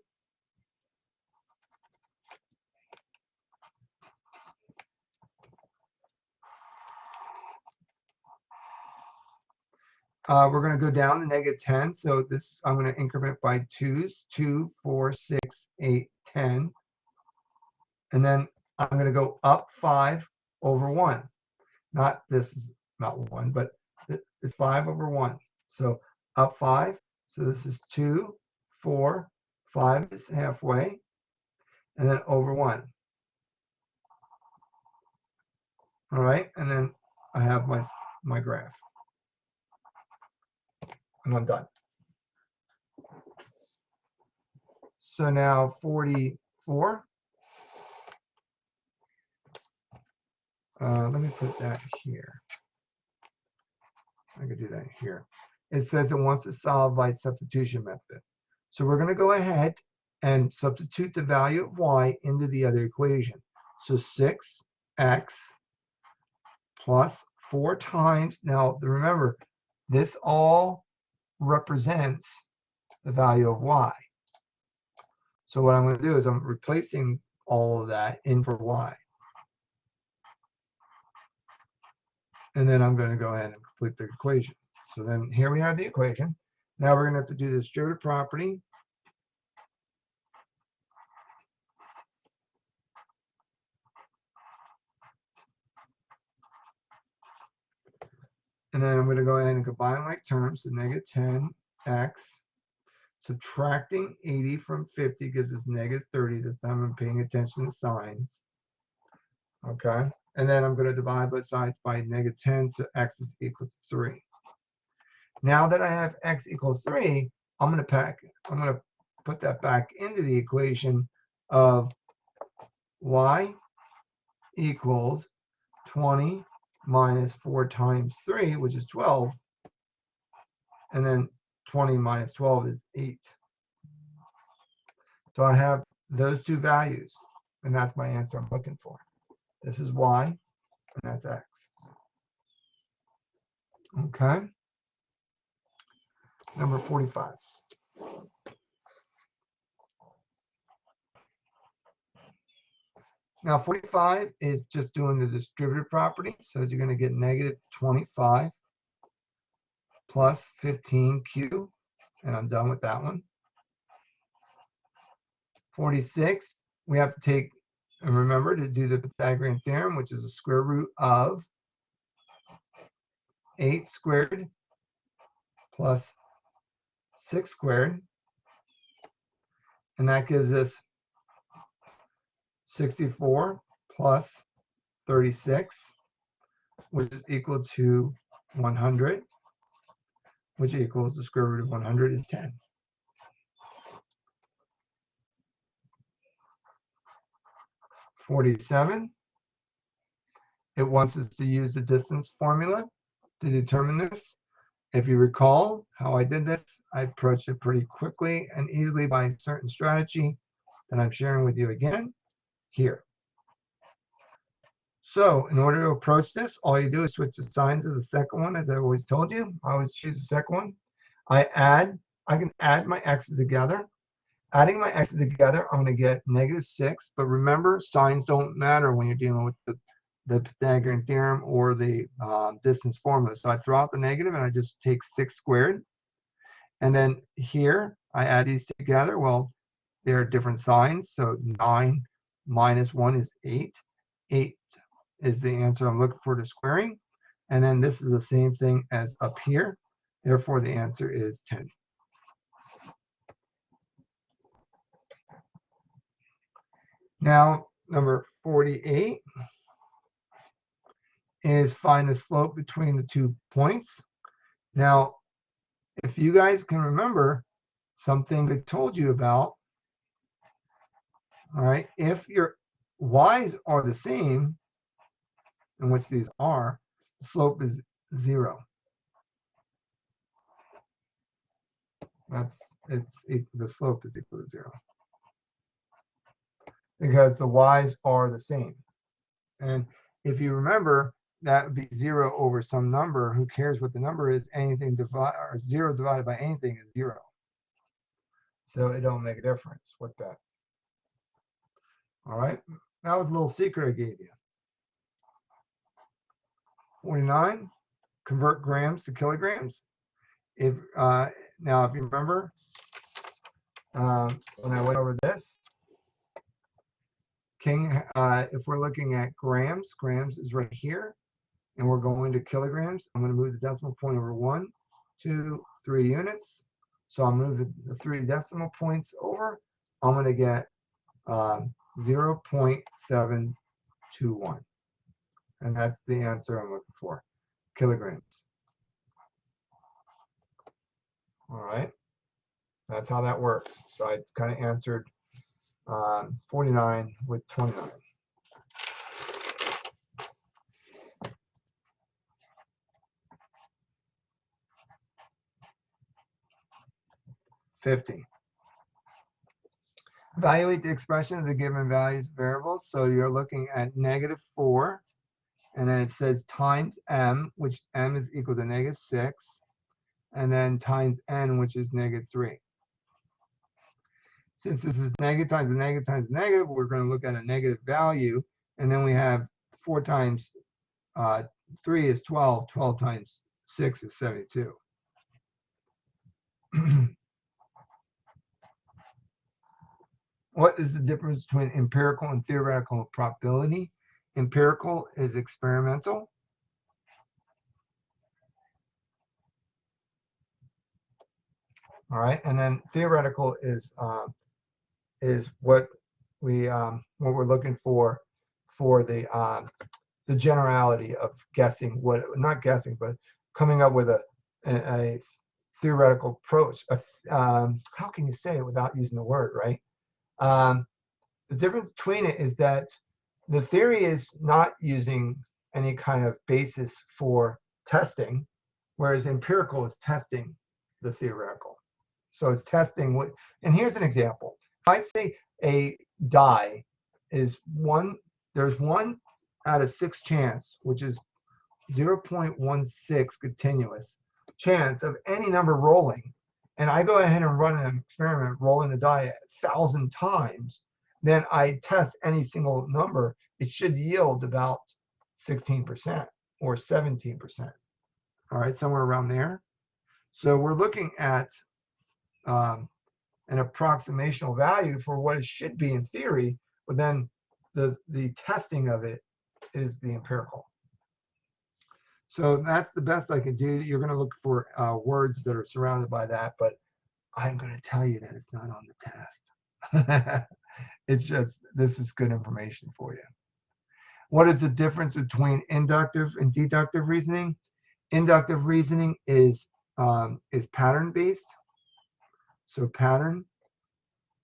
We're going to go down to negative 10. So this, I'm going to increment by 2s, 2, 4, 6, 8, 10. And then I'm going to go up 5 over 1. Not this is not 1, but it's 5 over 1. So up 5. So this is 2, 4, 5 is halfway. And then over 1. All right. And then I have my graph. And I'm done. So now 44. Let me put that here. I could do that here. it says it wants to solve by substitution method. So we're going to go ahead and substitute the value of y into the other equation. So 6x plus 4 times, now remember, this all represents the value of y. So what I'm going to do is I'm replacing all of that in for y. And then I'm going to go ahead and complete the equation. So then here we have the equation. Now we're going to have to do the distributive property. And then I'm going to go ahead and combine like terms. So negative 10x. Subtracting 80 from 50 gives us negative 30. This time I'm paying attention to signs. Okay. And then I'm going to divide both sides by negative 10. So x is equal to 3. Now that I have x equals 3, I'm going to put that back into the equation of y equals 20 minus 4 times 3, which is 12. And then 20 minus 12 is 8. So I have those two values, and that's my answer I'm looking for. This is y, and that's x. Okay. Number 45. Now 45 is just doing the distributive property. So you're going to get negative 25 plus 15q, and I'm done with that one. 46, we have to take, and remember to do the Pythagorean theorem, which is the square root of 8 squared plus 6 squared. And that gives us 64 plus 36, which is equal to 100, which equals the square root of 100 is 10. (47). It wants us to use the distance formula to determine this. If you recall how I did this, I approached it pretty quickly and easily by a certain strategy that I'm sharing with you again here. So in order to approach this, all you do is switch the signs of the second one, as I always told you. I always choose the second one. I can add my x's together. Adding my x's together, I'm going to get negative 6. But remember, signs don't matter when you're dealing with the Pythagorean theorem or the distance formula. So I throw out the negative and I just take 6 squared. And then here, I add these together. Well, there are different signs. So 9 minus 1 is 8. 8 is the answer I'm looking for to squaring. And then this is the same thing as up here. Therefore, the answer is 10. Now, number 48 is find the slope between the 2 points. Now, if you guys can remember some things I told you about, all right, if your y's are the same, in which these are, the slope is 0. The slope is equal to 0 because the y's are the same. And if you remember, that would be 0 over some number. Who cares what the number is? Anything divided, or 0 divided by anything is 0. So it don't make a difference with that. All right, that was a little secret I gave you. 49, convert grams to kilograms. If now, if you remember, when I went over this, if we're looking at grams, grams is right here, and we're going to kilograms. I'm going to move the decimal point over 1, 2, 3 units. So I'll move the 3 decimal points over. I'm going to get 0.721. And that's the answer I'm looking for, kilograms. All right, that's how that works. So I kind of answered 49 with 29. 50. Evaluate the expression of the given values of variables. So you're looking at -4, and then it says times m, which m is equal to -6, and then times n, which is -3. Since this is negative times a negative times a negative, we're going to look at a negative value, and then we have 4 times 3 is 12, 12 times 6 is 72. What is the difference between empirical and theoretical probability? Empirical is experimental. All right, and then theoretical is what we're looking for the generality of guessing, not guessing, but coming up with a theoretical approach. How can you say it without using the word, right? The difference between it is that the theory is not using any kind of basis for testing, whereas empirical is testing the theoretical. So it's testing what, and here's an example. If I say a die is there's 1 out of 6 chance, which is 0.16 continuous chance of any number rolling, and I go ahead and run an experiment rolling the die 1,000 times, then I test any single number, it should yield about 16% or 17%. All right, somewhere around there. So we're looking at an approximational value for what it should be in theory, but then the testing of it is the empirical. So that's the best I can do. You're going to look for words that are surrounded by that, but I'm going to tell you that it's not on the test. It's just, this is good information for you. What is the difference between inductive and deductive reasoning? Inductive reasoning is pattern-based. So pattern,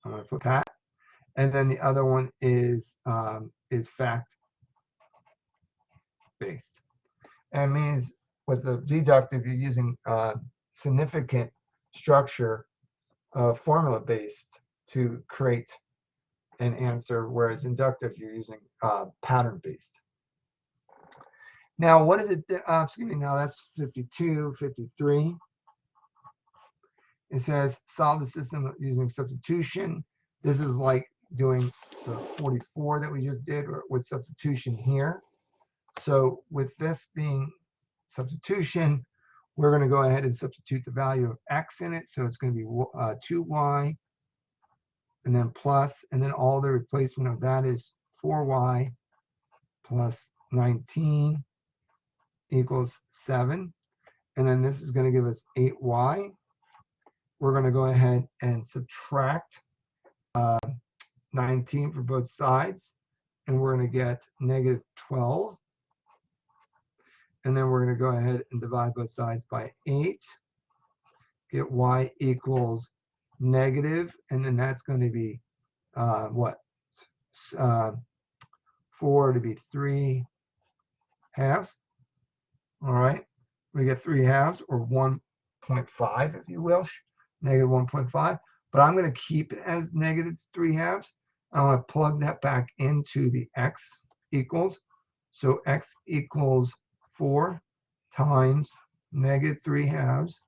I'm going to put pat, and then the other one is fact-based. And it means with the deductive, you're using significant structure, formula-based to create an answer, whereas inductive, you're using pattern-based. Now, what is it? Excuse me. Now that's 52, 53. It says solve the system using substitution. This is like doing the 44 that we just did with substitution here. So with this being substitution, we're going to go ahead and substitute the value of x in it. So it's going to be 2y and then plus, and then all the replacement of that is 4y plus 19 equals 7. And then this is going to give us 8y. We're going to go ahead and subtract 19 for both sides, and we're going to get -12. And then we're going to go ahead and divide both sides by 8, get y equals negative, and then that's going to be 4 to be 3 halves. All right, we get 3 halves, or 1.5 if you wish, -1.5. But I'm going to keep it as -3 halves. I want to plug that back into the x equals. So x equals 4 times -3 halves.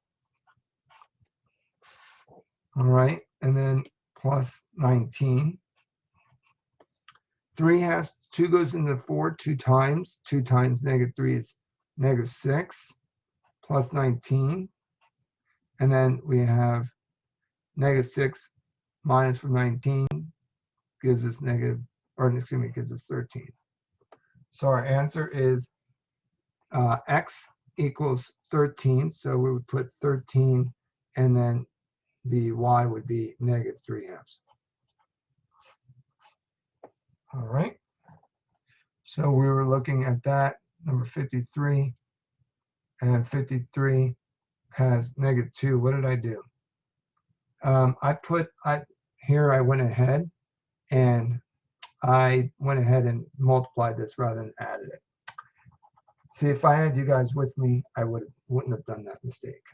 All right, and then plus 19. 3 halves, 2 goes into 4 2 times. 2 times -3 is -6 plus 19. And then we have -6 minus from 19 gives us gives us 13. So our answer is x equals 13. So we would put 13, and then the y would be -3 halves. All right. So we were looking at that, number 53, and 53 has -2. What did I do? Here I went ahead and and multiplied this rather than added it. See, if I had you guys with me, I wouldn't have done that mistake.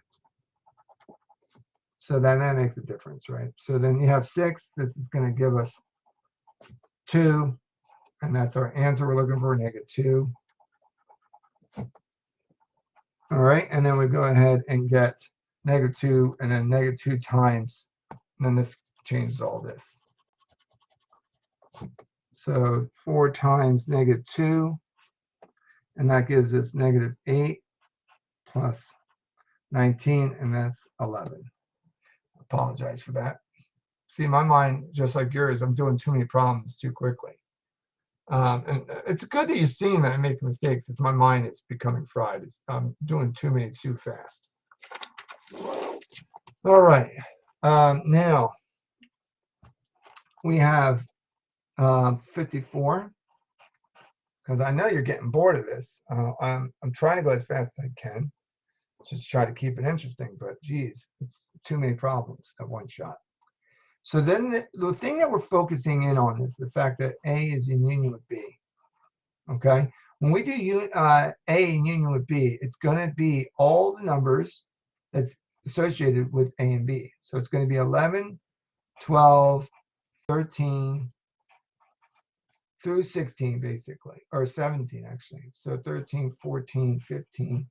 So then that makes a difference, right? So then you have 6. This is going to give us 2. And that's our answer we're looking for, -2. All right. And then we go ahead and get -2 and then -2 times. And then this changes all this. So 4 times -2. And that gives us -8 plus 19. And that's 11. Apologize for that. See, my mind, just like yours, I'm doing too many problems too quickly. And it's good that you've seen that I make mistakes. It's my mind is becoming fried. I'm doing too many too fast. All right. Now we have 54. Because I know you're getting bored of this. I'm trying to go as fast as I can. Just try to keep it interesting. But geez, it's too many problems at one shot. So then the thing that we're focusing in on is the fact that A is in union with B. Okay? When we do A in union with B, it's going to be all the numbers that's associated with A and B. So it's going to be 11, 12, 13, through 16, basically, or 17, actually. So 13, 14, 15,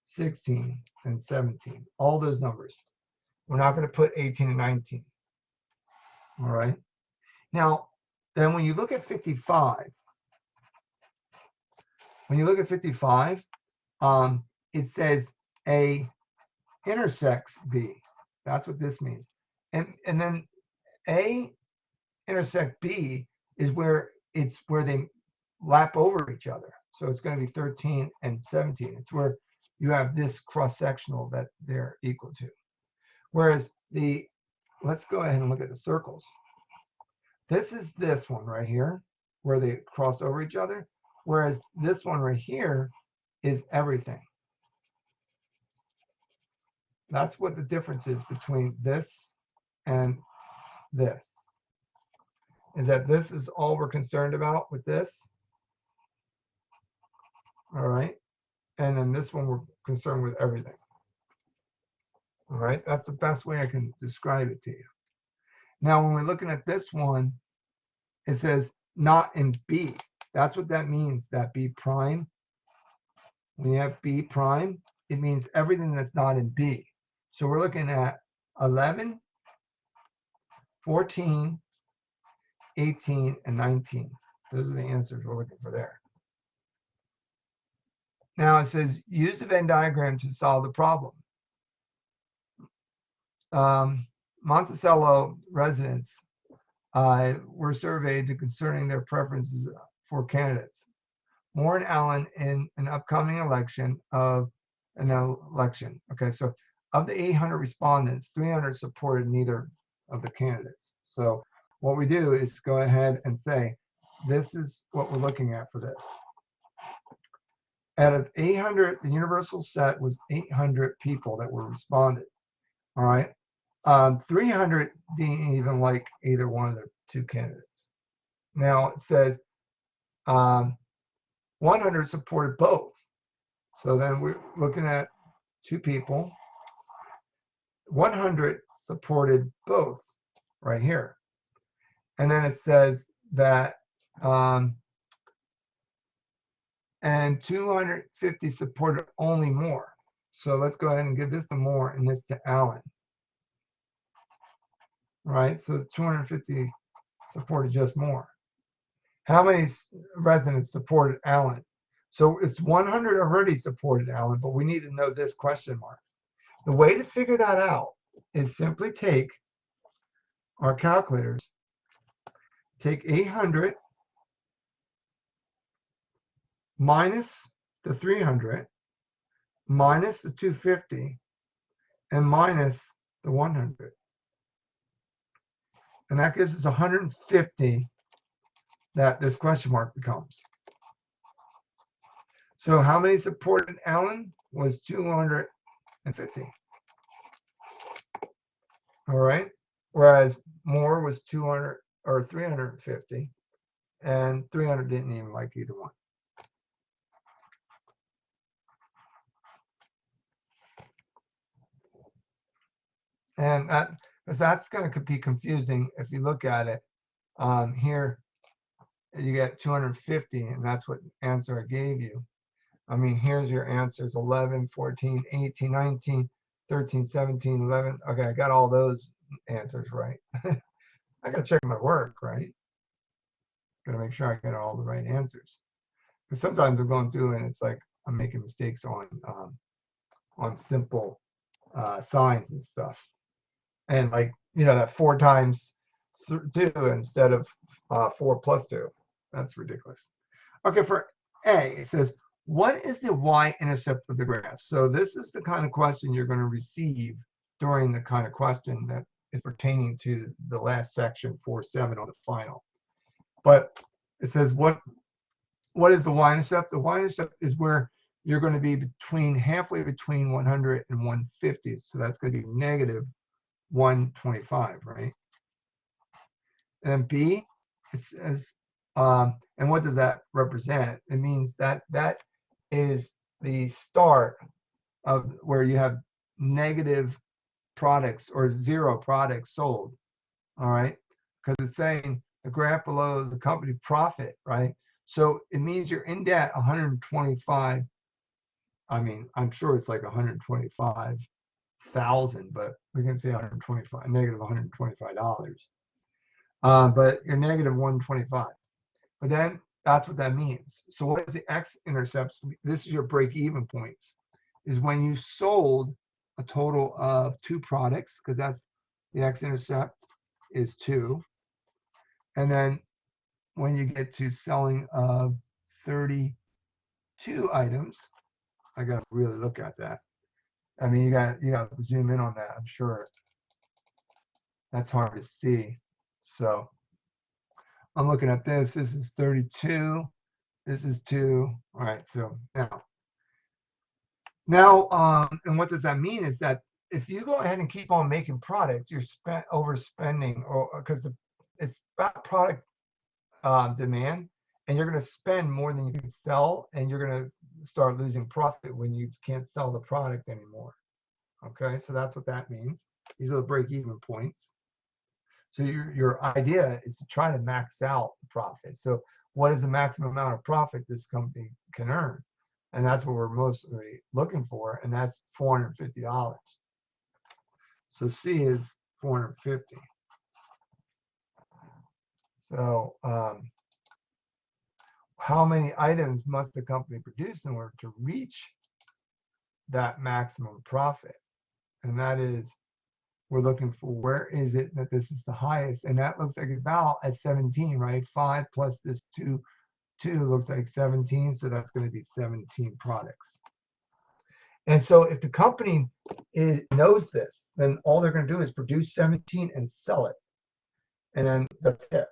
16, and 17. All those numbers. We're not going to put 18 and 19. All right? Now, then when you look at 55, it says A intersects B. That's what this means. And then A intersect B is where they lap over each other. So it's going to be 13 and 17. It's where you have this cross-sectional that they're equal to. Whereas let's go ahead and look at the circles. This is this one right here, where they cross over each other. Whereas this one right here is everything. That's what the difference is between this and this. Is that this is all we're concerned about with this. All right. And then this one we're concerned with everything. All right. That's the best way I can describe it to you. Now, when we're looking at this one, it says not in B. That's what that means, that B prime. When you have B prime, it means everything that's not in B. So we're looking at 11, 14, 18, and 19. Those are the answers we're looking for there. Now it says use the Venn diagram to solve the problem. Monticello residents were surveyed concerning their preferences for candidates. Moore and Allen in an upcoming election. Okay, so of the 800 respondents, 300 supported neither of the candidates. So what we do is go ahead and say, this is what we're looking at for this. Out of 800, the universal set was 800 people that were responded. All right. 300 didn't even like either one of the two candidates. Now it says 100 supported both. So then we're looking at two people. 100 supported both right here. And then it says that and 250 supported only Moore. So let's go ahead and give this to Moore and this to Allen. Right, so 250 supported just Moore. How many residents supported Allen? So it's 100 already supported Allen, but we need to know this question mark. The way to figure that out is simply take our calculators, take 800 minus the 300 minus the 250 and minus the 100. And that gives us 150 that this question mark becomes. So how many supported Allen? Was 250. All right. Whereas Moore was 200 or 350, and 300 didn't even like either one. And because that's going to be confusing if you look at it. Here you get 250, and that's what answer I gave you. I mean, here's your answers: 11, 14, 18, 19, 13, 17, 11. Okay, I got all those answers right. I got to check my work, right? Got to make sure I get all the right answers. Because sometimes I'm going through and it's like I'm making mistakes on simple signs and stuff. And like, that 4 times 2 instead of 4 plus 2. That's ridiculous. Okay, for A, it says, what is the y-intercept of the graph? So this is the kind of question you're going to receive during the kind of question that is pertaining to the last section, 4.7 on the final. But it says, what is the y-intercept? The y-intercept is where you're going to be halfway between 100 and 150. So that's going to be negative 125, right? And then B, it says, and what does that represent? It means that is the start of where you have negative products or 0 products sold, all right? Because it's saying the graph below the company profit, right? So it means you're in debt 125. I mean, I'm sure it's like 125,000, but we can say negative $125. But you're negative 125. But then that's what that means. So what is the x-intercepts? This is your break-even points, is when you sold a total of 2 products, because that's the x-intercept is 2. And then when you get to selling of 32 items, I got to really look at that. I mean, you got to zoom in on that. I'm sure that's hard to see. So I'm looking at this. This is 32. This is 2. All right. So now, and what does that mean is that if you go ahead and keep on making products, you're overspending, or because it's about product demand, and you're going to spend more than you can sell, and you're going to start losing profit when you can't sell the product anymore. Okay, so that's what that means. These are the break-even points. So your idea is to try to max out the profit. So what is the maximum amount of profit this company can earn? And that's what we're mostly looking for, and that's $450. So C is 450. So how many items must the company produce in order to reach that maximum profit? And that is, we're looking for, where is it that this is the highest? And that looks like about at 17, right? 5 plus this 2 looks like 17. So that's going to be 17 products. And so if the company knows this, then all they're going to do is produce 17 and sell it. And then that's it.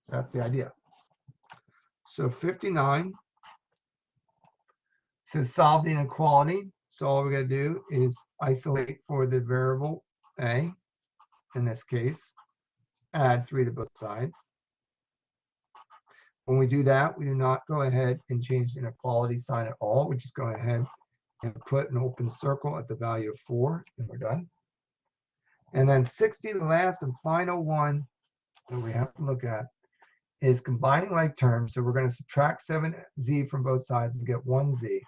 That's the idea. So 59 says solve the inequality. So all we got to do is isolate for the variable A, in this case, add 3 to both sides. When we do that, we do not go ahead and change the inequality sign at all. We just go ahead and put an open circle at the value of 4, and we're done. And then 60, the last and final one that we have to look at, is combining like terms. So we're going to subtract 7z from both sides and get 1z.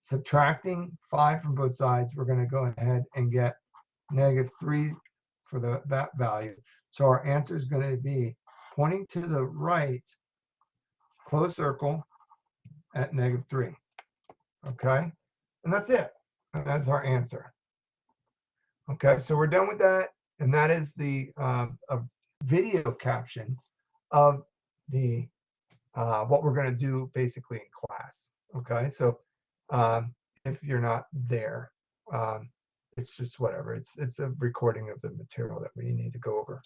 Subtracting 5 from both sides, we're going to go ahead and get negative 3 for that value. So our answer is going to be pointing to the right, close circle at negative 3. Okay, and that's it. And that's our answer. Okay, so we're done with that, and that is the video caption of the what we're going to do basically in class. Okay, so if you're not there, it's just whatever. It's a recording of the material that we need to go over.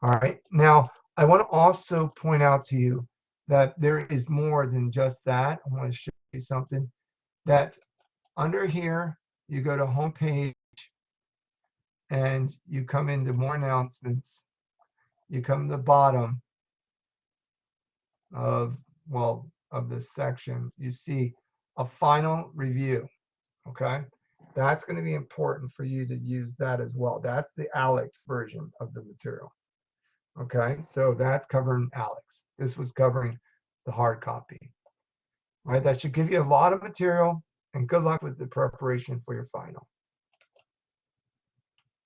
All right, now I want to also point out to you that there is more than just that. I want to show you something that under here, you go to home page and you come into more announcements. You come to the bottom of this section, you see a final review. Okay, That's going to be important for you to use that as well. That's the Alex version of the material. Okay, so that's covering Alex. This was covering the hard copy. All right, that should give you a lot of material, and good luck with the preparation for your final.